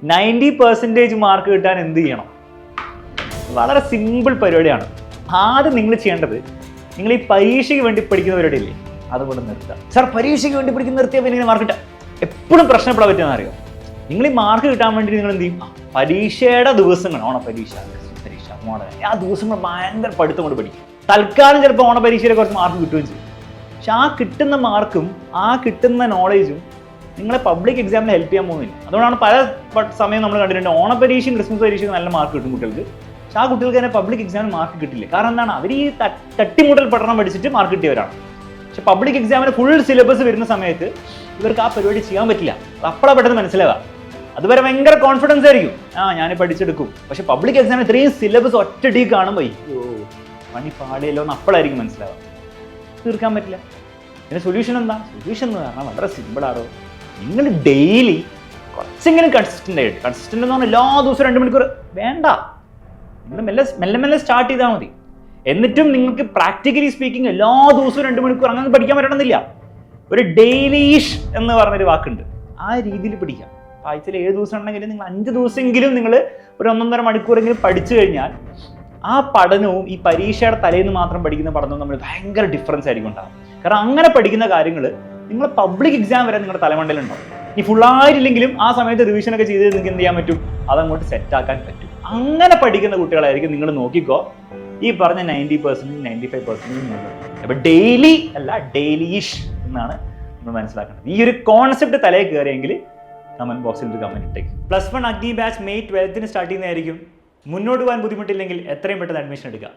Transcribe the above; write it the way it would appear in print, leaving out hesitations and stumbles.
90% mark കിട്ടാൻ എന്ത് ചെയ്യണം? വളരെ സിമ്പിൾ പരിപാടിയാണ്. ആദ്യം നിങ്ങൾ ചെയ്യേണ്ടത്, നിങ്ങൾ ഈ പരീക്ഷയ്ക്ക് വേണ്ടി പഠിക്കുന്ന പരിപാടിയില്ലേ, അതുകൊണ്ട് നിർത്തുക. സാർ പരീക്ഷയ്ക്ക് വേണ്ടി പഠിക്കുന്ന നിർത്തിയാൽ പിന്നെ മാർക്ക് കിട്ടാം. എപ്പോഴും പ്രശ്നപ്പെടാൻ പറ്റുമെന്ന് അറിയാം. നിങ്ങൾ ഈ മാർക്ക് കിട്ടാൻ വേണ്ടി നിങ്ങൾ എന്ത് ചെയ്യും? പരീക്ഷയുടെ ദിവസങ്ങൾ, ഓണപരീക്ഷ, പരീക്ഷ, ആ ദിവസങ്ങൾ ഭയങ്കര പഠിത്തം കൊണ്ട് പഠിക്കും. തൽക്കാലം ചിലപ്പോൾ ഓണപരീക്ഷയിൽ കുറച്ച് മാർക്ക് കിട്ടുകയും ചെയ്യും. പക്ഷെ ആ കിട്ടുന്ന മാർക്കും ആ കിട്ടുന്ന നോളേജും നിങ്ങളെ പബ്ലിക് എക്സാമിന് ഹെൽപ്പ് ചെയ്യാൻ പോകുന്നില്ല. അതുകൊണ്ടാണ് പല സമയം നമ്മൾ കണ്ടിട്ടുണ്ട്, ഓണപരീക്ഷയും ക്രിസ്മസ് പരീക്ഷയും നല്ല മാർക്ക് കിട്ടും കുട്ടികൾക്ക്. പക്ഷെ ആ കുട്ടികൾക്ക് തന്നെ പബ്ലിക് എക്സാമിന് മാർക്ക് കിട്ടില്ല. കാരണം എന്താണ്? അവർ ഈ തട്ടിമുട്ടൽ പഠനം പഠിച്ചിട്ട് മാർക്ക് കിട്ടിയവരാണ്. പക്ഷെ പബ്ലിക് എക്സാമിന് ഫുൾ സിലബസ് വരുന്ന സമയത്ത് ഇവർക്ക് ആ പരിപാടി ചെയ്യാൻ പറ്റില്ല. അപ്പോഴാണ് പെട്ടെന്ന് മനസ്സിലാവുക. അതുവരെ ഭയങ്കര കോൺഫിഡൻസ് ആയിരിക്കും, ഞാൻ പഠിച്ചെടുക്കും. പക്ഷെ പബ്ലിക് എക്സാമിന് ഇത്രയും സിലബസ് ഒറ്റടി കാണുമ്പോൾ പണി പാടിയല്ലോ എന്ന് അപ്പോഴായിരിക്കും മനസ്സിലാവുക. തീർക്കാൻ പറ്റില്ല. പിന്നെ സൊല്യൂഷൻ എന്താ? സൊല്യൂഷൻ എന്ന് പറഞ്ഞാൽ വളരെ സിമ്പിളാണോ. നിങ്ങൾ ഡെയിലി കുറച്ചെങ്കിലും കൺസിസ്റ്റൻ്റ് ആയിട്ട്, കൺസിസ്റ്റൻ്റ് എന്ന് പറഞ്ഞാൽ എല്ലാ ദിവസവും 2 മണിക്കൂർ വേണ്ട, നിങ്ങൾ മെല്ലെ സ്റ്റാർട്ട് ചെയ്താൽ മതി. എന്നിട്ടും നിങ്ങൾക്ക് പ്രാക്ടിക്കലി സ്പീക്കിംഗ് എല്ലാ ദിവസവും 2 മണിക്കൂർ അങ്ങനെ പഠിക്കാൻ പറ്റണമെന്നില്ല. ഒരു ഡെയിലീഷ് എന്ന് പറഞ്ഞൊരു വാക്കുണ്ട്, ആ രീതിയിൽ പഠിക്കാം. ആഴ്ചയിൽ 7 ദിവസം ഉണ്ടെങ്കിലും നിങ്ങൾ 5 ദിവസമെങ്കിലും നിങ്ങൾ ഒരു 1.5 മണിക്കൂറെങ്കിലും പഠിച്ചു കഴിഞ്ഞാൽ ആ പഠനവും ഈ പരീക്ഷയുടെ തലേന്ന് മാത്രം പഠിക്കുന്ന പഠനവും നമ്മൾ ഭയങ്കര ഡിഫറൻസ് ആയിരിക്കും ഉണ്ടാകും. കാരണം അങ്ങനെ പഠിക്കുന്ന കാര്യങ്ങൾ നിങ്ങൾ പബ്ലിക് എക്സാം വരെ നിങ്ങളുടെ തലമണ്ടയിലുണ്ടാവും. ഈ ഫുള്ളായിട്ടില്ലെങ്കിലും ആ സമയത്ത് റിവിഷനൊക്കെ ചെയ്ത് നിങ്ങൾക്ക് എന്ത് ചെയ്യാൻ പറ്റും? അതങ്ങോട്ട് സെറ്റാക്കാൻ പറ്റും. അങ്ങനെ പഠിക്കുന്ന കുട്ടികളായിരിക്കും നിങ്ങൾ നോക്കിക്കോ ഈ പറഞ്ഞ 90%, 95%. അപ്പൊ ഡെയിലി അല്ല, ഡെയിലീഷ് എന്നാണ് നമ്മൾ മനസ്സിലാക്കേണ്ടത്. ഈ ഒരു കോൺസെപ്റ്റ് തലയിൽ കയറിയെങ്കിൽ കമന്റ് ബോക്സിൽ ഒരു കമന്റ് ഇട്ടേക്ക്. +1 അഗ്നി ബാച്ച് May 12 സ്റ്റാർട്ട് ചെയ്യുന്നതായിരിക്കും. മുന്നോട്ട് പോകാൻ ബുദ്ധിമുട്ടില്ലെങ്കിൽ എത്രയും പെട്ടെന്ന് അഡ്മിഷൻ എടുക്കുക.